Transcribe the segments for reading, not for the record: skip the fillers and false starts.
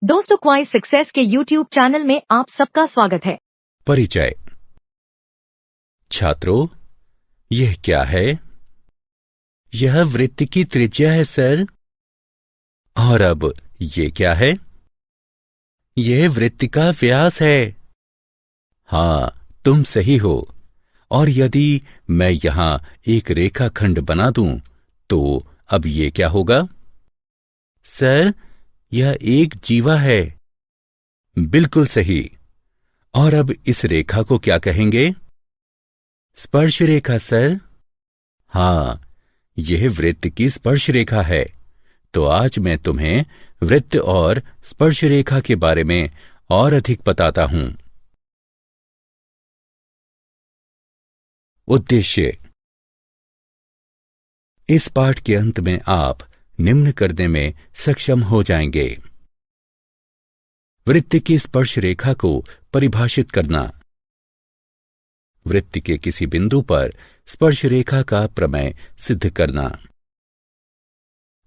दोस्तों, क्वाइस सक्सेस के YouTube channel में आप सबका स्वागत है। परिचय। छात्रों, यह क्या है? यह वृत्त की त्रिज्या है सर। और अब ये क्या है? यह वृत्त का व्यास है। हाँ, तुम सही हो। और यदि मैं यहां एक रेखाखंड बना दूं, तो अब ये क्या होगा? सर, यह एक जीवा है। बिल्कुल सही। और अब इस रेखा को क्या कहेंगे? स्पर्श रेखा सर। हाँ, यह वृत्त की स्पर्श रेखा है। तो आज मैं तुम्हें वृत्त और स्पर्श रेखा के बारे में और अधिक बताता हूं। उद्देश्य। इस पाठ के अंत में आप निम्न करने में सक्षम हो जाएंगे। वृत्त की स्पर्श रेखा को परिभाषित करना। वृत्त के किसी बिंदु पर स्पर्श रेखा का प्रमेय सिद्ध करना।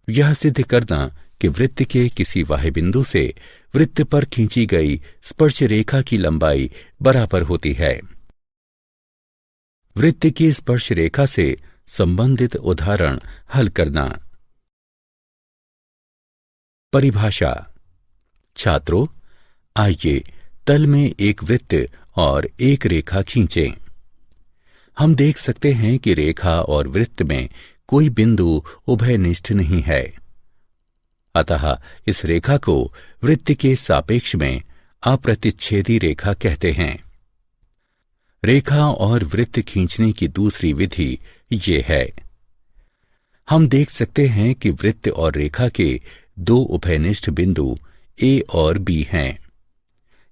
यह सिद्ध करना कि वृत्त के किसी बाह्य बिंदु से वृत्त पर खींची गई स्पर्श रेखा की लंबाई बराबर होती है। वृत्त की स्पर्श रेखा से संबंधित उदाहरण हल करना। परिभाषा। छात्रों, आइए तल में एक वृत्त और एक रेखा खींचें। हम देख सकते हैं कि रेखा और वृत्त में कोई बिंदु उभयनिष्ठ नहीं है। अतः इस रेखा को वृत्त के सापेक्ष में अप्रतिच्छेदी रेखा कहते हैं। रेखा और वृत्त खींचने की दूसरी विधि ये है। हम देख सकते हैं कि वृत्त और रेखा के दो उभयनिष्ठ बिंदु ए और बी हैं।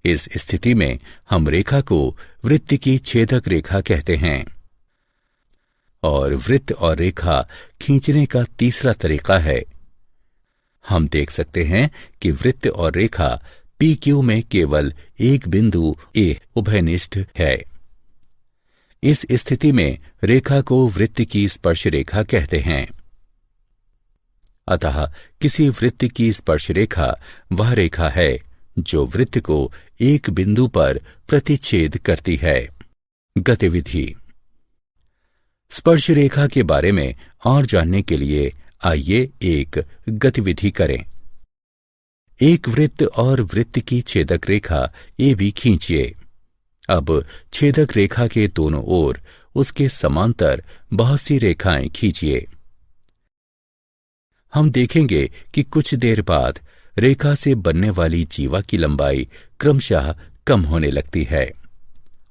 इस स्थिति में हम रेखा को वृत्त की छेदक रेखा कहते हैं। और वृत्त और रेखा खींचने का तीसरा तरीका है। हम देख सकते हैं कि वृत्त और रेखा PQ में केवल एक बिंदु A उभयनिष्ठ है। इस स्थिति में रेखा को वृत्त की स्पर्श रेखा कहते हैं। अतः किसी वृत्त की स्पर्श रेखा वह रेखा है जो वृत्त को एक बिंदु पर प्रतिच्छेद करती है। गतिविधि। स्पर्श रेखा के बारे में और जानने के लिए आइए एक गतिविधि करें। एक वृत्त और वृत्त की छेदक रेखा AB खींचिए। अब छेदक रेखा के दोनों ओर उसके समांतर बहुत सी रेखाएं खींचिए। हम देखेंगे कि कुछ देर बाद रेखा से बनने वाली जीवा की लंबाई क्रमशः कम होने लगती है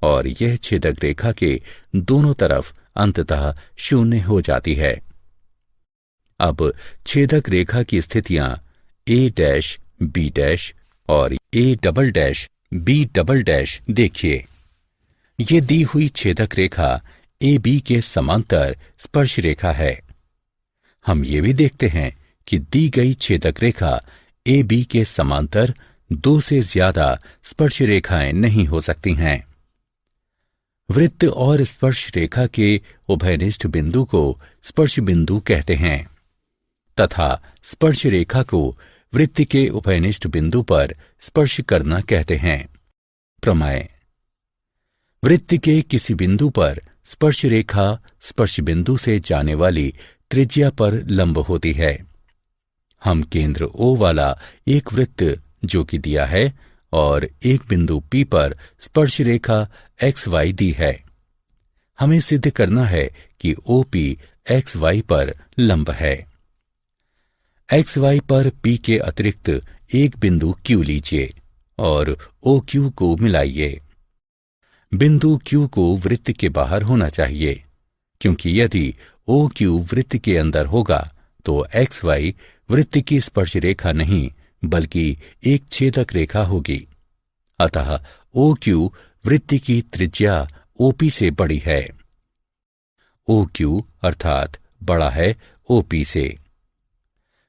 और यह छेदक रेखा के दोनों तरफ अंततः शून्य हो जाती है। अब छेदक रेखा की स्थितियां A', B' और A', B' देखिए। ये दी हुई छेदक रेखा AB के समांतर स्पर्श रेखा है। हम ये भी देखते हैं कि दी गई छेदक रेखा AB के समांतर दो से ज्यादा स्पर्श रेखाएं नहीं हो सकती हैं। वृत्त और स्पर्श रेखा के उभयनिष्ठ बिंदु को स्पर्श बिंदु कहते हैं तथा स्पर्श रेखा को वृत्त के उभयनिष्ठ बिंदु पर स्पर्श करना कहते हैं। प्रमेय। वृत्त के किसी बिंदु पर स्पर्श रेखा स्पर्श बिंदु से जाने वाली त्रिज्या पर लंब होती है। हम केंद्र O वाला एक वृत्त जो कि दिया है और एक बिंदु P पर स्पर्श रेखा XY दी है। हमें सिद्ध करना है कि OP XY पर लंब है। XY पर P के अतिरिक्त एक बिंदु Q लीजिए और OQ को मिलाइए। बिंदु Q को वृत्त के बाहर होना चाहिए, क्योंकि यदि OQ वृत्त के अंदर होगा तो XY वृत्त की स्पर्श रेखा नहीं बल्कि एक छेदक रेखा होगी। अतः OQ वृत्त की त्रिज्या OP से बड़ी है। OQ अर्थात बड़ा है OP से।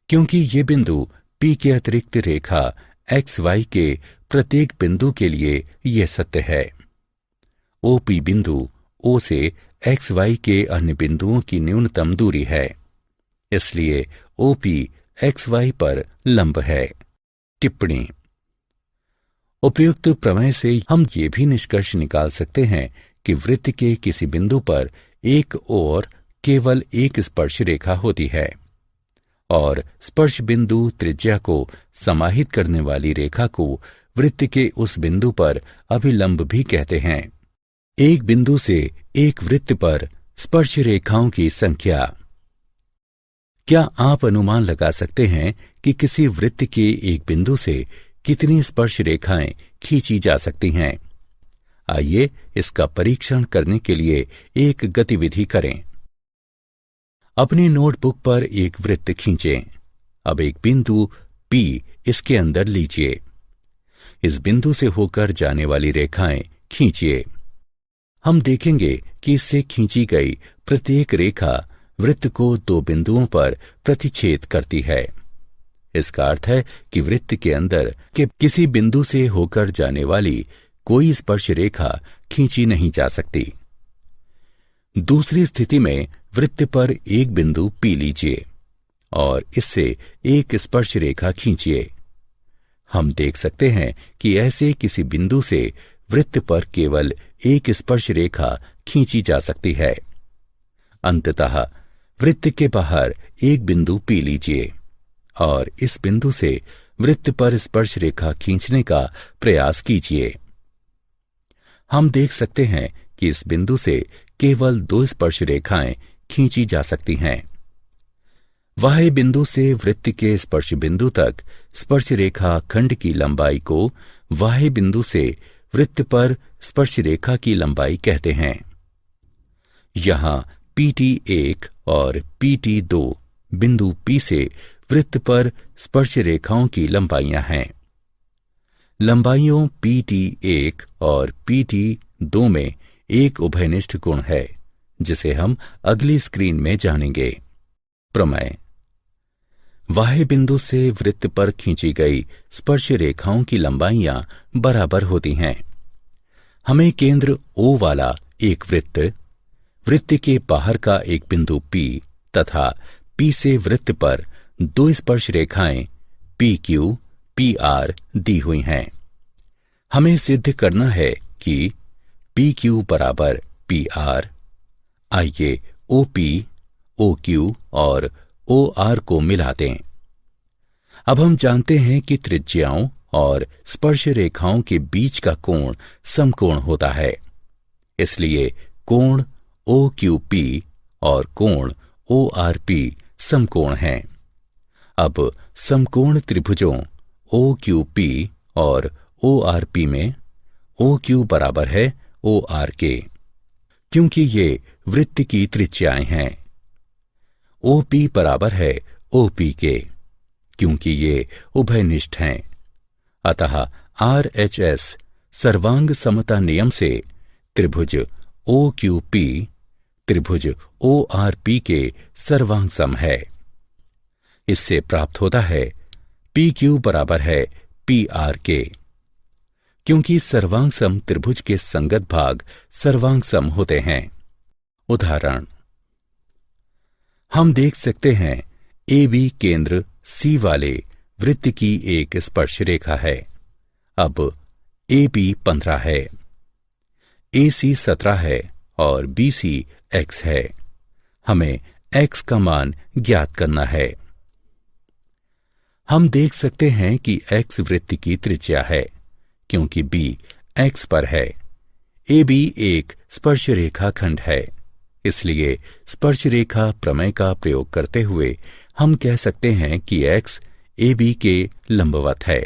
क्योंकि ये बिंदु P के अतिरिक्त रेखा XY के प्रत्येक बिंदु के लिए यह सत्य है। OP बिंदु O से XY के अन्य बिंदुओं की न्यूनतम दूरी है, इसलिए OP XY पर लंब है। टिप्पणी। उपयुक्त प्रमेय से हम ये भी निष्कर्ष निकाल सकते हैं कि वृत्त के किसी बिंदु पर एक ओर केवल एक स्पर्श रेखा होती है और स्पर्श बिंदु त्रिज्या को समाहित करने वाली रेखा को वृत्त के उस बिंदु पर अभिलंब भी कहते हैं। एक बिंदु से एक वृत्त पर स्पर्श रेखाओं की संख्या। क्या आप अनुमान लगा सकते हैं कि किसी वृत्त के एक बिंदु से कितनी स्पर्श रेखाएं खींची जा सकती हैं? आइए इसका परीक्षण करने के लिए एक गतिविधि करें। अपनी नोटबुक पर एक वृत्त खींचें। अब एक बिंदु P इसके अंदर लीजिए। इस बिंदु से होकर जाने वाली रेखाएं खींचिए। हम देखेंगे कि इससे खींची गई प्रत्येक रेखा वृत्त को दो बिंदुओं पर प्रतिच्छेद करती है। इसका अर्थ है कि वृत्त के अंदर के किसी बिंदु से होकर जाने वाली कोई स्पर्श रेखा खींची नहीं जा सकती। दूसरी स्थिति में वृत्त पर एक बिंदु P लीजिए और इससे एक स्पर्श रेखा खींचिए। हम देख सकते हैं कि ऐसे किसी बिंदु से वृत्त पर केवल एक स्पर्श रेखा खींची जा सकती है। अंततः वृत्त के बाहर एक बिंदु P लीजिए और इस बिंदु से वृत्त पर स्पर्श रेखा खींचने का प्रयास कीजिए। हम देख सकते हैं कि इस बिंदु से केवल दो स्पर्श रेखाएं खींची जा सकती हैं। बाह्य बिंदु से वृत्त के स्पर्श बिंदु तक स्पर्श रेखा खंड की लंबाई को बाह्य बिंदु से वृत्त पर स्पर्श रेखा की लंबाई कहते हैं। यहां PT1 और PT2 बिंदु P से वृत्त पर स्पर्श रेखाओं की लंबाइयां हैं। लंबाइयों PT1 और PT2 में एक उभयनिष्ठ गुण है जिसे हम अगली स्क्रीन में जानेंगे। प्रमेय। बाह्य बिंदु से वृत्त पर खींची गई स्पर्श रेखाओं की लंबाइयां बराबर होती हैं। हमें केंद्र O वाला एक वृत्त के बाहर का एक बिंदु P तथा P से वृत्त पर दो स्पर्श रेखाएं PQ, PR दी हुई हैं। हमें सिद्ध करना है कि PQ बराबर PR। आइए OP, OQ और OR को मिला दें। अब हम जानते हैं कि त्रिज्याओं और स्पर्श रेखाओं के बीच का कोण समकोण होता है। इसलिए कोण OQP और कोण ORP समकोण हैं। अब समकोण त्रिभुजों OQP और ORP में OQ बराबर है OR के, क्योंकि ये वृत्त की त्रिज्याएं हैं। OP बराबर है OP के, क्योंकि ये उभयनिष्ठ हैं। अतः RHS सर्वांग समता नियम से त्रिभुज OQP त्रिभुज ORP के सर्वांग सम है। इससे प्राप्त होता है PQ बराबर है PR के, क्योंकि सर्वांग सम त्रिभुज के संगत भाग सर्वांग सम होते हैं। उदाहरण। हम देख सकते हैं AB केंद्र C वाले वृत्त की एक स्पर्श रेखा है। अब AB 15 है, AC 17 है और BC X है। हमें X का मान ज्ञात करना है। हम देख सकते हैं कि X वृत्त की त्रिज्या है, क्योंकि B X पर है। AB एक स्पर्श रेखा खंड है, इसलिए स्पर्श रेखा प्रमेय का प्रयोग करते हुए हम कह सकते हैं कि X AB के लंबवत है।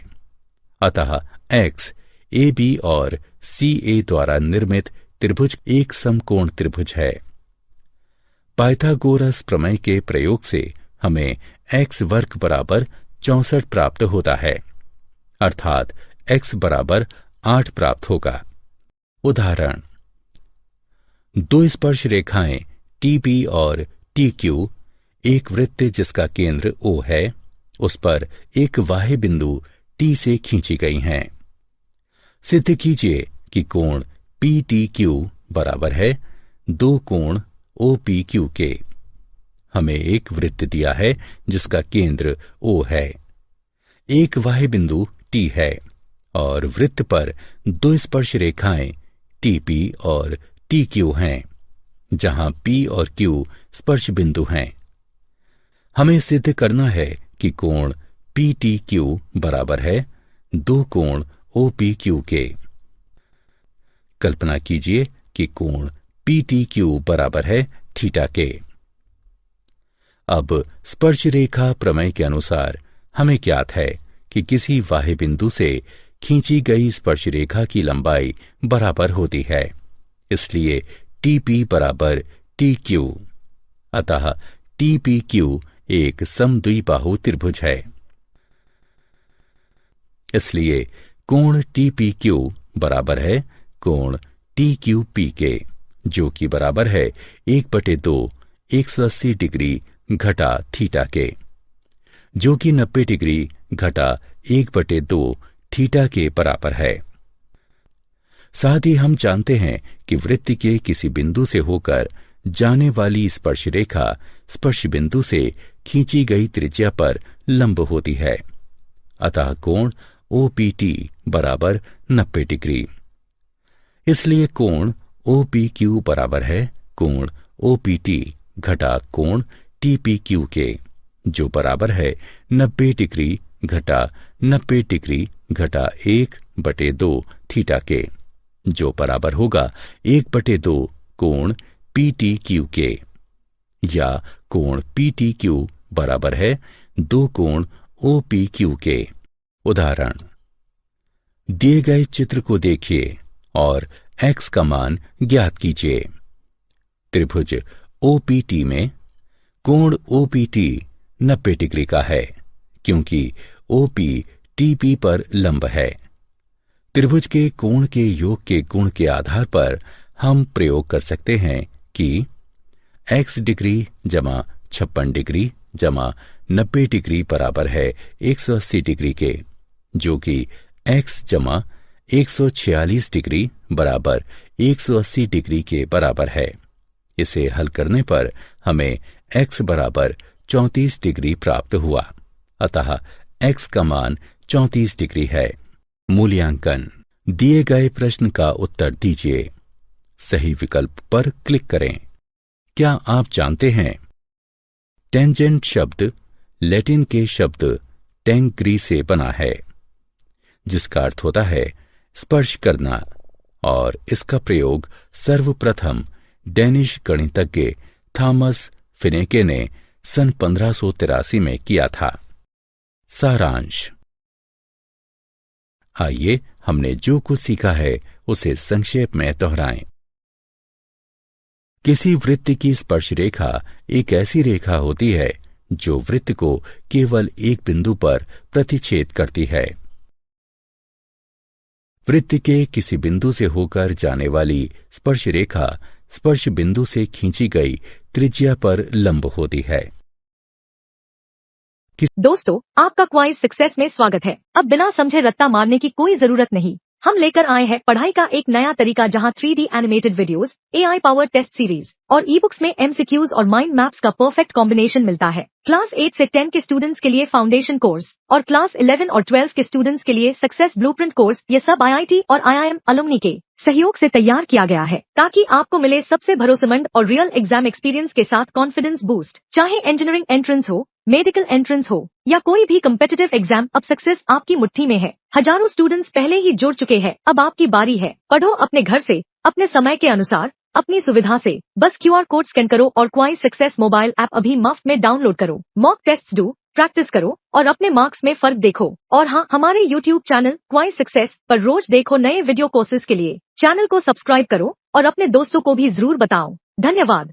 अतः X AB और CA द्वारा निर्मित त्रिभुज एक समकोण त्रिभुज है। पाइथागोरस प्रमेय के प्रयोग से हमें x वर्ग बराबर 64 प्राप्त होता है, अर्थात x बराबर 8 प्राप्त होगा। उदाहरण। दो स्पर्श रेखाएं TP और TQ एक वृत्त जिसका केंद्र O है, उस पर एक बाह्य बिंदु T से खींची गई हैं। सिद्ध कीजिए कि कोण PTQ बराबर है दो कोण OPQ के। हमें एक वृत्त दिया है जिसका केंद्र O है, एक बाह्य बिंदु T है और वृत्त पर दो स्पर्श रेखाएं टीपी और टीक्यू हैं, जहां पी और क्यू स्पर्श बिंदु हैं। हमें सिद्ध करना है कि कोण पीटीक्यू बराबर है दो कोण ओपीक्यू के। कल्पना कीजिए कि कोण पीटीक्यू बराबर है थीटा के। अब स्पर्श रेखा प्रमेय के अनुसार हमें ज्ञात है कि किसी बाह्य बिंदु से खींची गई स्पर्श रेखा की लंबाई बराबर होती है, इसलिए टीपी बराबर टीक्यू। अतः टीपीक्यू एक समद्विबाहु त्रिभुज है। इसलिए कोण टीपीक्यू बराबर है कोण टीक्यूपी के, जो कि बराबर है 1/2 180 डिग्री घटा थीटा के, जो कि 90 डिग्री घटा 1/2 थीटा के बराबर है। साथ ही हम जानते हैं कि वृत्त के किसी बिंदु से होकर जाने वाली स्पर्श रेखा स्पर्श बिंदु से खींची गई त्रिज्या पर लंब होती है। अतः कोण ओपीटी बराबर 90 डिग्री। इसलिए कोण ओपीक्यू बराबर है कोण ओपीटी घटा कोण टीपीक्यू के, जो बराबर है 90 डिग्री घटा 90 डिग्री घटा 1/2 थीटा के, जो बराबर होगा 1/2 कोण पीटीक्यू के, या कोण पीटीक्यू बराबर है 2 कोण ओपीक्यू के। उदाहरण, दिए गए चित्र को देखिए और x का मान ज्ञात कीजिए। त्रिभुज ओपीटी में कोण ओपीटी 90 डिग्री का है, क्योंकि ओपी टीपी पर लंब है। त्रिभुज के कोण के योग के गुण के आधार पर हम प्रयोग कर सकते हैं कि x डिग्री जमा 56 डिग्री जमा 90 डिग्री बराबर है 180 डिग्री के, जो कि x जमा 146 डिग्री बराबर 180 डिग्री के बराबर है। इसे हल करने पर हमें x बराबर 34 डिग्री प्राप्त हुआ। अतः x का मान 34 डिग्री है। मूल्यांकन, दिए गए प्रश्न का उत्तर दीजिए। सही विकल्प पर क्लिक करें। क्या आप जानते हैं टेंजेंट शब्द लैटिन के शब्द टेंग्री से बना है, जिसका अर्थ होता है स्पर्श करना, और इसका प्रयोग सर्वप्रथम डेनिश गणितज्ञ थॉमस फिनेके ने सन 1583 में किया था। सारांश, आइए हमने जो कुछ सीखा है उसे संक्षेप में दोहराएं। किसी वृत्त की स्पर्श रेखा एक ऐसी रेखा होती है जो वृत्त को केवल एक बिंदु पर प्रतिच्छेद करती है। वृत्त के किसी बिंदु से होकर जाने वाली स्पर्श रेखा स्पर्श बिंदु से खींची गई त्रिज्या पर लंब होती है। दोस्तों, आपका क्वाइज सक्सेस में स्वागत है। अब बिना समझे रट्टा मारने की कोई जरूरत नहीं। हम लेकर आए हैं पढ़ाई का एक नया तरीका, जहां 3D animated videos, AI power test series और ई बुक्स में MCQs और माइंड मैप्स का परफेक्ट कॉम्बिनेशन मिलता है। क्लास 8 से 10 के स्टूडेंट्स के लिए फाउंडेशन कोर्स और क्लास 11 और 12 के स्टूडेंट्स के लिए सक्सेस ब्लूप्रिंट कोर्स, ये सब IIT और IIM अलुमनी के सहयोग से तैयार किया गया है, ताकि आपको मिले सबसे भरोसेमंद और रियल एग्जाम एक्सपीरियंस के साथ कॉन्फिडेंस बूस्ट। चाहे इंजीनियरिंग एंट्रेंस हो, मेडिकल एंट्रेंस हो या कोई भी कम्पिटिटिव एग्जाम, अब सक्सेस आपकी मुट्ठी में है। हजारों स्टूडेंट्स पहले ही जुड़ चुके हैं, अब आपकी बारी है। पढ़ो अपने घर से, अपने समय के अनुसार, अपनी सुविधा से। बस QR कोड स्कैन करो और क्वाइज सक्सेस मोबाइल ऐप अभी मुफ्त में डाउनलोड करो। मॉक टेस्ट्स दो, प्रैक्टिस करो और अपने मार्क्स में फर्क देखो। और हाँ, हमारे YouTube चैनल क्वाइज सक्सेस पर रोज देखो नए वीडियो कोर्सेज के लिए। चैनल को सब्सक्राइब करो और अपने दोस्तों को भी जरूर बताओ। धन्यवाद।